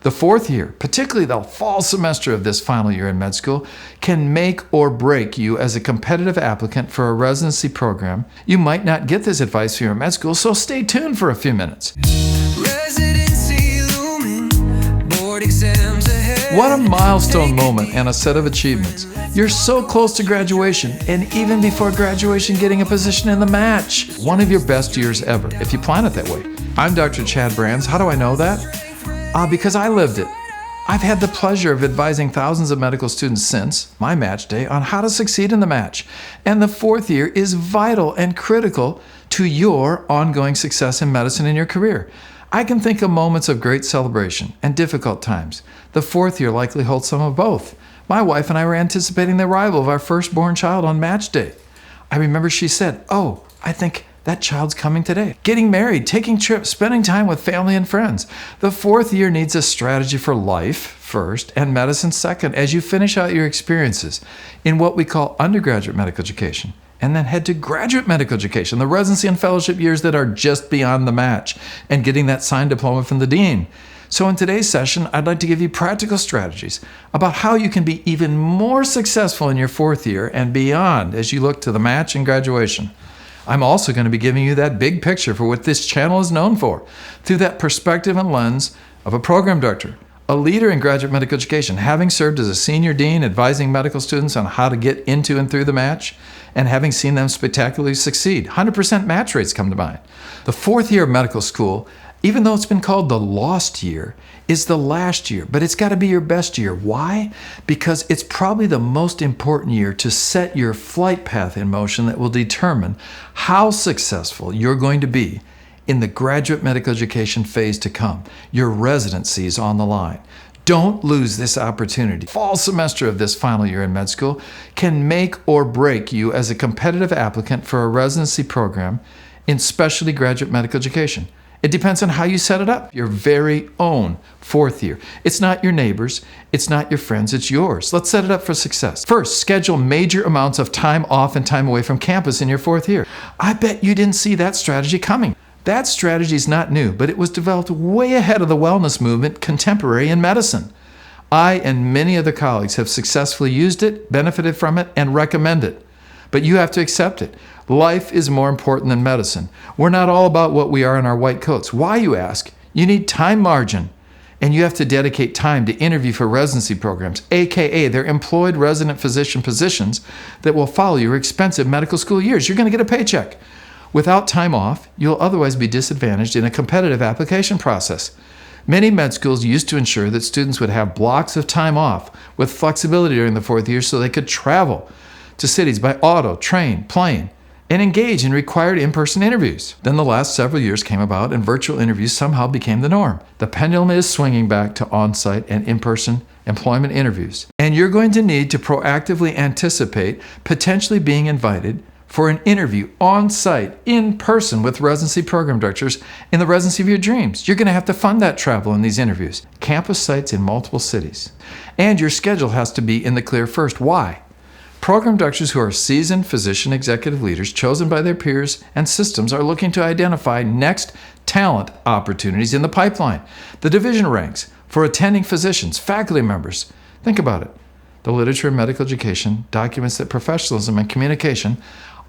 The fourth year, particularly the fall semester of this final year in med school, can make or break you as a competitive applicant for a residency program. You might not get this advice for your med school, so stay tuned for a few minutes. Residency looming, board exams ahead. What a milestone moment and a set of achievements. You're so close to graduation, and even before graduation, getting a position in the match. One of your best years ever, if you plan it that way. I'm Dr. Chad Brands. How do I know that? Because I lived it. I've had the pleasure of advising thousands of medical students since my match day on how to succeed in the match. And the fourth year is vital and critical to your ongoing success in medicine in your career. I can think of moments of great celebration and difficult times. The fourth year likely holds some of both. My wife and I were anticipating the arrival of our firstborn child on match day. I remember she said, "Oh, I think that child's coming today." Getting married, taking trips, spending time with family and friends. The fourth year needs a strategy for life first and medicine second as you finish out your experiences in what we call undergraduate medical education, and then head to graduate medical education, the residency and fellowship years that are just beyond the match, and getting that signed diploma from the dean. So in today's session, I'd like to give you practical strategies about how you can be even more successful in your fourth year and beyond as you look to the match and graduation. I'm also going to be giving you that big picture for what this channel is known for, through that perspective and lens of a program director, a leader in graduate medical education, having served as a senior dean advising medical students on how to get into and through the match, and having seen them spectacularly succeed. 100% match rates come to mind. The fourth year of medical school, even though it's been called the lost year, is the last year, but it's got to be your best year. Why? Because it's probably the most important year to set your flight path in motion that will determine how successful you're going to be in the graduate medical education phase to come. Your residency is on the line. Don't lose this opportunity. Fall semester of this final year in med school can make or break you as a competitive applicant for a residency program in specialty graduate medical education. It depends on how you set it up, your very own fourth year. It's not your neighbors, it's not your friends, it's yours. Let's set it up for success. First, schedule major amounts of time off and time away from campus in your fourth year. I bet you didn't see that strategy coming. That strategy is not new, but it was developed way ahead of the wellness movement contemporary in medicine. I and many other colleagues have successfully used it, benefited from it, and recommend it. But you have to accept it. Life is more important than medicine. We're not all about what we are in our white coats. Why, you ask? You need time margin, and you have to dedicate time to interview for residency programs, aka they're employed resident physician positions that will follow your expensive medical school years. You're going to get a paycheck. Without time off, you'll otherwise be disadvantaged in a competitive application process. Many med schools used to ensure that students would have blocks of time off with flexibility during the fourth year so they could travel to cities by auto, train, plane, and engage in required in-person interviews. Then the last several years came about and virtual interviews somehow became the norm. The pendulum is swinging back to on-site and in-person employment interviews. And you're going to need to proactively anticipate potentially being invited for an interview on-site, in person with residency program directors in the residency of your dreams. You're going to have to fund that travel in these interviews. Campus sites in multiple cities. And your schedule has to be in the clear first. Why? Program directors who are seasoned physician executive leaders chosen by their peers and systems are looking to identify next talent opportunities in the pipeline. The division ranks for attending physicians, faculty members. Think about it. The literature in medical education documents that professionalism and communication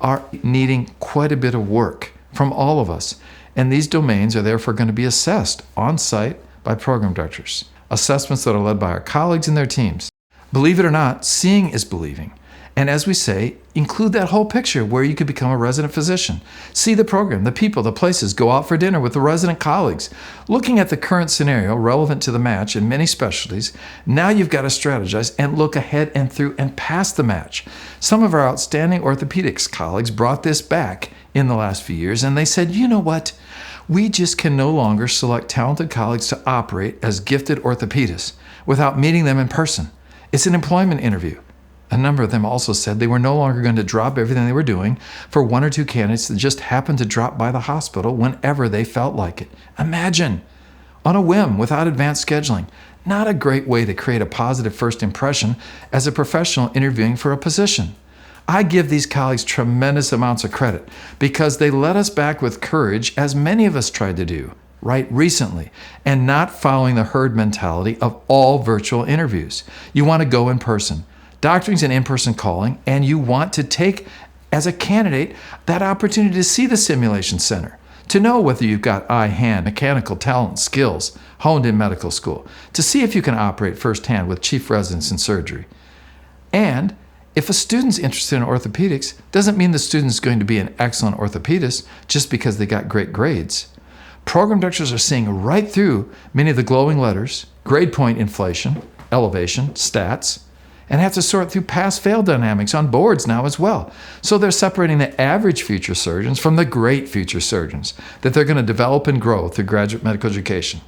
are needing quite a bit of work from all of us. And these domains are therefore going to be assessed on-site by program directors. Assessments that are led by our colleagues and their teams. Believe it or not, seeing is believing. And as we say, include that whole picture where you could become a resident physician. See the program, the people, the places, go out for dinner with the resident colleagues. Looking at the current scenario relevant to the match in many specialties, now you've got to strategize and look ahead and through and past the match. Some of our outstanding orthopedics colleagues brought this back in the last few years, and they said, you know what? We just can no longer select talented colleagues to operate as gifted orthopedists without meeting them in person. It's an employment interview. A number of them also said they were no longer going to drop everything they were doing for one or two candidates that just happened to drop by the hospital whenever they felt like it. Imagine, on a whim, without advanced scheduling. Not a great way to create a positive first impression as a professional interviewing for a position. I give these colleagues tremendous amounts of credit because they led us back with courage, as many of us tried to do. right, recently, and not following the herd mentality of all virtual interviews. You want to go in person. Doctoring's an in-person calling, and you want to take, as a candidate, that opportunity to see the simulation center, to know whether you've got eye, hand, mechanical talent, skills honed in medical school, to see if you can operate firsthand with chief residents in surgery. And if a student's interested in orthopedics, doesn't mean the student's going to be an excellent orthopedist just because they got great grades. Program directors are seeing right through many of the glowing letters, grade point inflation, elevation, stats, and have to sort through pass-fail dynamics on boards now as well. So they're separating the average future surgeons from the great future surgeons that they're going to develop and grow through graduate medical education.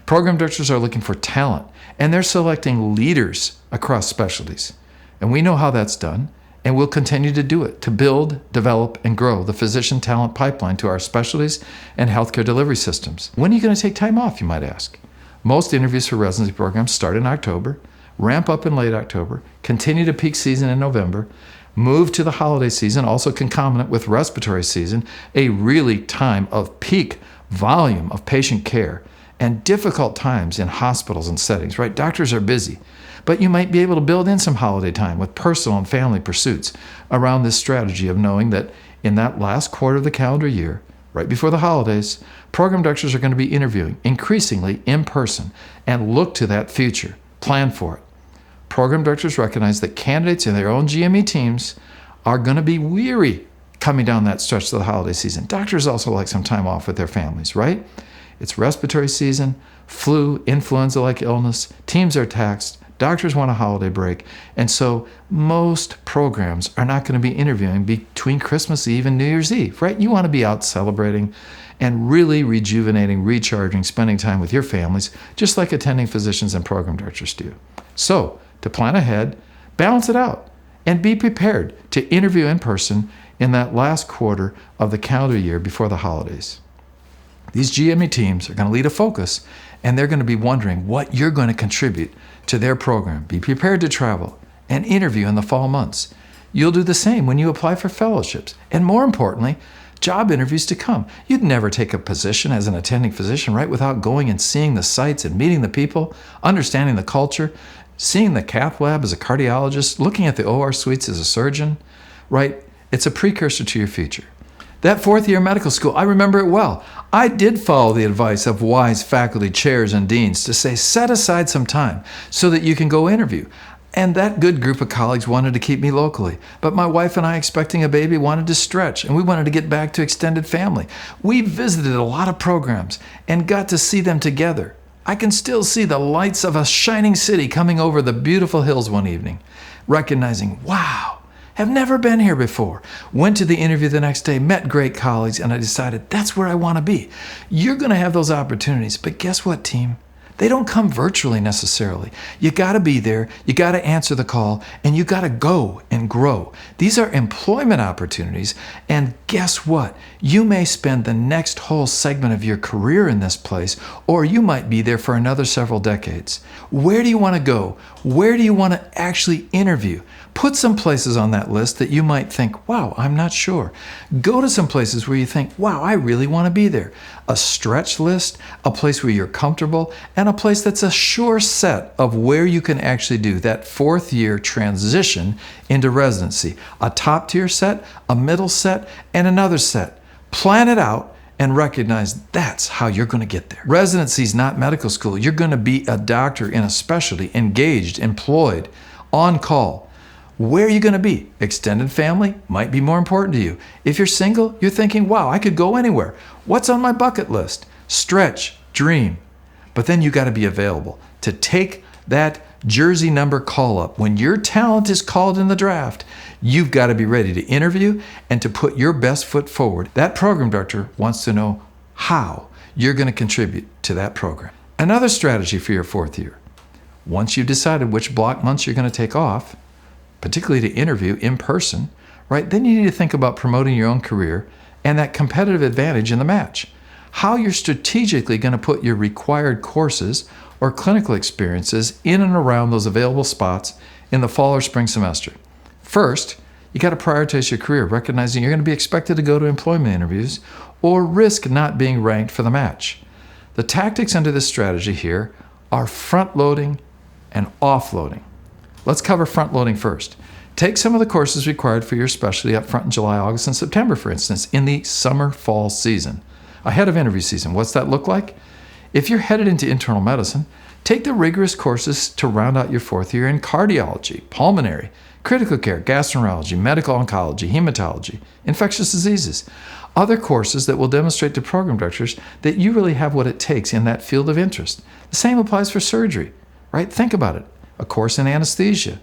Program directors are looking for talent, and they're selecting leaders across specialties. And we know how that's done, and we'll continue to do it to build, develop, and grow the physician talent pipeline to our specialties and healthcare delivery systems. When are you going to take time off, you might ask? Most interviews for residency programs start in October, ramp up in late October, continue to peak season in November, move to the holiday season, also concomitant with respiratory season, a really time of peak volume of patient care and difficult times in hospitals and settings, right? Doctors are busy, but you might be able to build in some holiday time with personal and family pursuits around this strategy of knowing that in that last quarter of the calendar year, right before the holidays, program directors are going to be interviewing increasingly in person and look to that future, plan for it. Program directors recognize that candidates in their own GME teams are going to be weary coming down that stretch of the holiday season. Doctors also like some time off with their families, right? It's respiratory season, flu, influenza-like illness, teams are taxed, doctors want a holiday break, and so most programs are not going to be interviewing between Christmas Eve and New Year's Eve, right? You want to be out celebrating and really rejuvenating, recharging, spending time with your families, just like attending physicians and program directors do. So, to plan ahead, balance it out, and be prepared to interview in person in that last quarter of the calendar year before the holidays. These GME teams are going to lead a focus, and they're going to be wondering what you're going to contribute to their program. Be prepared to travel and interview in the fall months. You'll do the same when you apply for fellowships, and more importantly, job interviews to come. You'd never take a position as an attending physician, right, without going and seeing the sites and meeting the people, understanding the culture, seeing the cath lab as a cardiologist, looking at the OR suites as a surgeon, right? It's a precursor to your future. That fourth year of medical school, I remember it well. I did follow the advice of wise faculty chairs and deans to say, set aside some time so that you can go interview. And that good group of colleagues wanted to keep me locally. But my wife and I, expecting a baby, wanted to stretch, and we wanted to get back to extended family. We visited a lot of programs and got to see them together. I can still see the lights of a shining city coming over the beautiful hills one evening, recognizing, wow, have never been here before. Went to the interview the next day, met great colleagues, and I decided that's where I want to be. You're going to have those opportunities, but guess what, team? They don't come virtually necessarily. You got to be there, you got to answer the call, and you got to go and grow. These are employment opportunities, and guess what? You may spend the next whole segment of your career in this place, or you might be there for another several decades. Where do you want to go? Where do you want to actually interview? Put some places on that list that you might think, wow, I'm not sure. Go to some places where you think, wow, I really want to be there. A stretch list, a place where you're comfortable, and a place that's a sure set of where you can actually do that fourth year transition into residency. A top tier set, a middle set, and another set. Plan it out and recognize that's how you're going to get there. Residency is not medical school. You're going to be a doctor in a specialty, engaged, employed, on call. Where are you going to be? Extended family might be more important to you. If you're single, you're thinking, wow, I could go anywhere. What's on my bucket list? Stretch, dream. But then you got to be available to take that jersey number call up. When your talent is called in the draft, you've got to be ready to interview and to put your best foot forward. That program director wants to know how you're going to contribute to that program. Another strategy for your fourth year. Once you've decided which block months you're going to take off, particularly to interview in person, right? Then you need to think about promoting your own career and that competitive advantage in the match. How you're strategically going to put your required courses or clinical experiences in and around those available spots in the fall or spring semester. First, you got to prioritize your career, recognizing you're going to be expected to go to employment interviews or risk not being ranked for the match. The tactics under this strategy here are front-loading and offloading. Let's cover front-loading first. Take some of the courses required for your specialty up front in July, August, and September, for instance, in the summer-fall season, ahead of interview season. What's that look like? If you're headed into internal medicine, take the rigorous courses to round out your fourth year in cardiology, pulmonary, critical care, gastroenterology, medical oncology, hematology, infectious diseases. Other courses that will demonstrate to program directors that you really have what it takes in that field of interest. The same applies for surgery, right? Think about it. A course in anesthesia,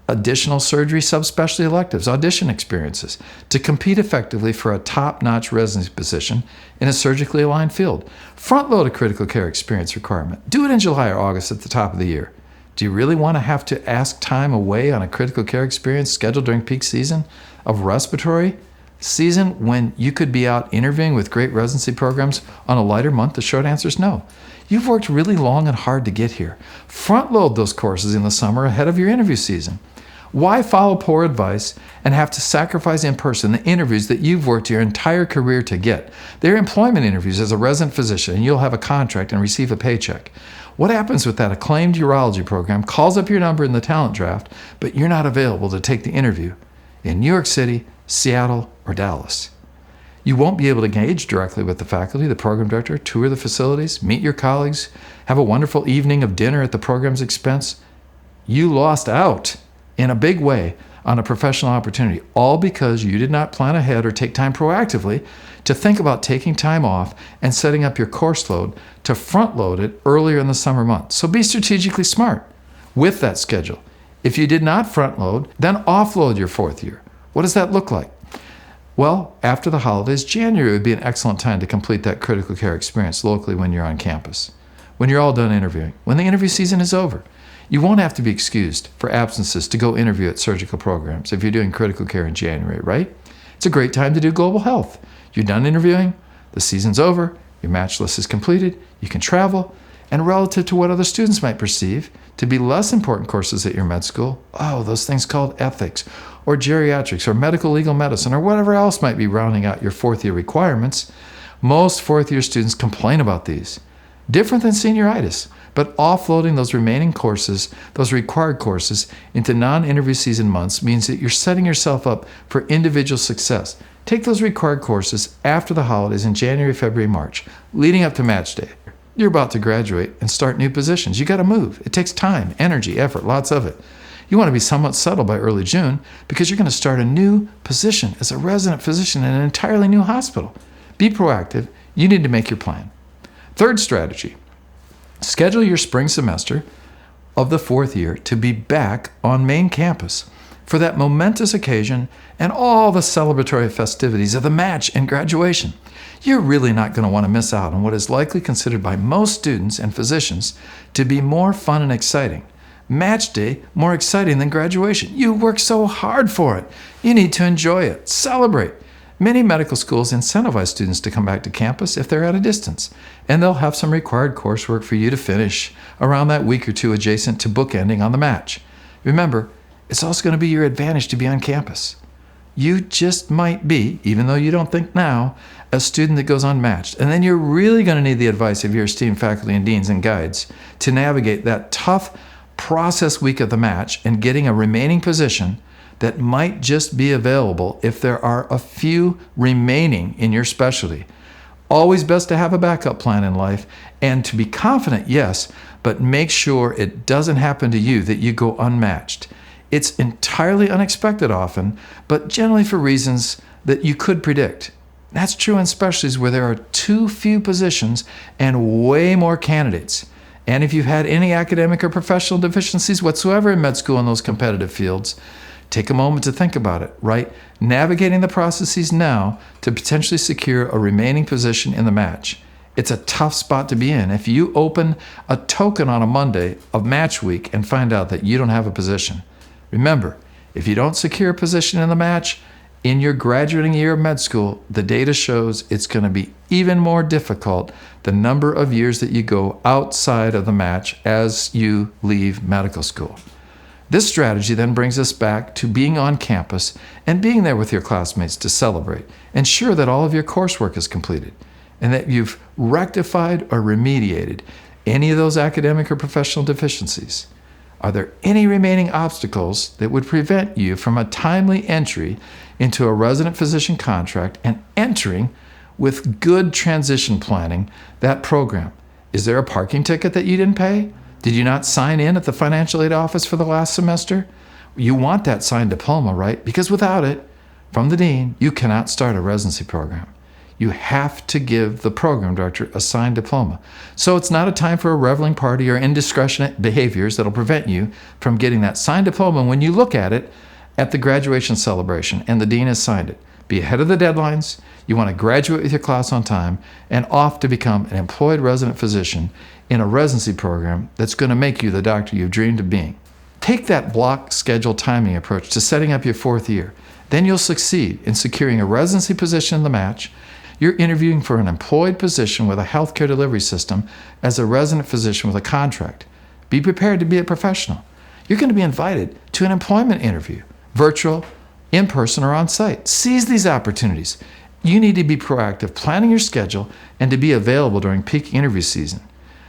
additional surgery subspecialty electives, audition experiences to compete effectively for a top-notch residency position in a surgically aligned field. Front-load a critical care experience requirement. Do it in July or August at the top of the year. Do you really want to have to ask time away on a critical care experience scheduled during peak season of respiratory season when you could be out interviewing with great residency programs on a lighter month? The short answer is no. You've worked really long and hard to get here. Front-load those courses in the summer ahead of your interview season. Why follow poor advice and have to sacrifice in person the interviews that you've worked your entire career to get? They're employment interviews as a resident physician, and you'll have a contract and receive a paycheck. What happens with that acclaimed urology program calls up your number in the talent draft, but you're not available to take the interview in New York City, Seattle, or Dallas? You won't be able to engage directly with the faculty, the program director, tour the facilities, meet your colleagues, have a wonderful evening of dinner at the program's expense. You lost out in a big way on a professional opportunity, all because you did not plan ahead or take time proactively to think about taking time off and setting up your course load to front load it earlier in the summer months. So be strategically smart with that schedule. If you did not front load, then offload your fourth year. What does that look like? Well, after the holidays, January would be an excellent time to complete that critical care experience locally when you're on campus, when you're all done interviewing, when the interview season is over. You won't have to be excused for absences to go interview at surgical programs if you're doing critical care in January, right? It's a great time to do global health. You're done interviewing, the season's over, your match list is completed, you can travel, and relative to what other students might perceive to be less important courses at your med school, those things called ethics, or geriatrics, or medical legal medicine, or whatever else might be rounding out your fourth year requirements, most fourth year students complain about these. Different than senioritis, but offloading those remaining courses, those required courses, into non-interview season months means that you're setting yourself up for individual success. Take those required courses after the holidays in January, February, March, leading up to match day. You're about to graduate and start new positions. You got to move. It takes time, energy, effort, lots of it. You want to be somewhat settled by early June because you're going to start a new position as a resident physician in an entirely new hospital. Be proactive. You need to make your plan. Third strategy, schedule your spring semester of the fourth year to be back on main campus for that momentous occasion and all the celebratory festivities of the match and graduation. You're really not going to want to miss out on what is likely considered by most students and physicians to be more fun and exciting. Match day more exciting than graduation. You work so hard for it. You need to enjoy it. Celebrate. Many medical schools incentivize students to come back to campus if they're at a distance, and they'll have some required coursework for you to finish around that week or two adjacent to bookending on the match. Remember, it's also going to be your advantage to be on campus. You just might be, even though you don't think now, a student that goes unmatched, and then you're really going to need the advice of your esteemed faculty and deans and guides to navigate that tough process week of the match and getting a remaining position that might just be available if there are a few remaining in your specialty. Always best to have a backup plan in life and to be confident, yes, but make sure it doesn't happen to you that you go unmatched. It's entirely unexpected often, but generally for reasons that you could predict. That's true in specialties where there are too few positions and way more candidates. And if you've had any academic or professional deficiencies whatsoever in med school in those competitive fields, take a moment to think about it, right? Navigating the processes now to potentially secure a remaining position in the match. It's a tough spot to be in if you open a token on a Monday of match week and find out that you don't have a position. Remember, if you don't secure a position in the match in your graduating year of med school, the data shows it's going to be even more difficult the number of years that you go outside of the match as you leave medical school. This strategy then brings us back to being on campus and being there with your classmates to celebrate. Ensure that all of your coursework is completed. and that you've rectified or remediated any of those academic or professional deficiencies. Are there any remaining obstacles that would prevent you from a timely entry into a resident physician contract and entering with good transition planning that program? Is there a parking ticket that you didn't pay? Did you not sign in at the financial aid office for the last semester? You want that signed diploma, right? Because without it, from the dean, you cannot start a residency program. You have to give the program director a signed diploma. So it's not a time for a reveling party or indiscretionate behaviors that'll prevent you from getting that signed diploma when you look at it at the graduation celebration and the dean has signed it. Be ahead of the deadlines. You want to graduate with your class on time and off to become an employed resident physician in a residency program that's going to make you the doctor you've dreamed of being. Take that block schedule timing approach to setting up your 4th year. Then you'll succeed in securing a residency position in the match. You're interviewing for an employed position with a healthcare delivery system as a resident physician with a contract. Be prepared to be a professional. You're going to be invited to an employment interview, virtual, in person, or on site. Seize these opportunities. You need to be proactive, planning your schedule, and to be available during peak interview season.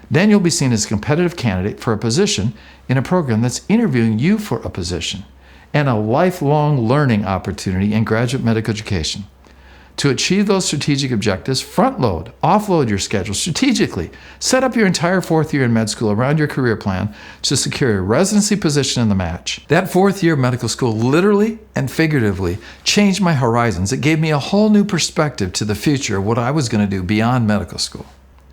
Then you'll be seen as a competitive candidate for a position in a program that's interviewing you for a position, and a lifelong learning opportunity in graduate medical education. To achieve those strategic objectives, front-load, offload your schedule strategically. Set up your entire 4th year in med school around your career plan to secure a residency position in the match. That 4th year of medical school literally and figuratively changed my horizons. It gave me a whole new perspective to the future of what I was going to do beyond medical school.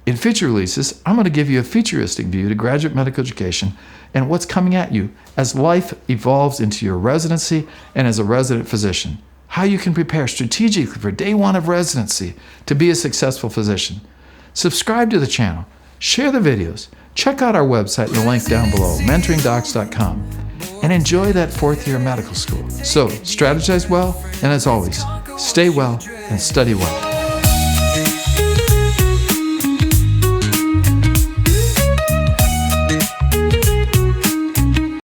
In future releases, I'm going to give you a futuristic view to graduate medical education and what's coming at you as life evolves into your residency and as a resident physician. How you can prepare strategically for day 1 of residency to be a successful physician. Subscribe to the channel, share the videos, check out our website in the link down below, mentoringdocs.com, and enjoy that 4th year of medical school. So strategize well, and as always, stay well and study well.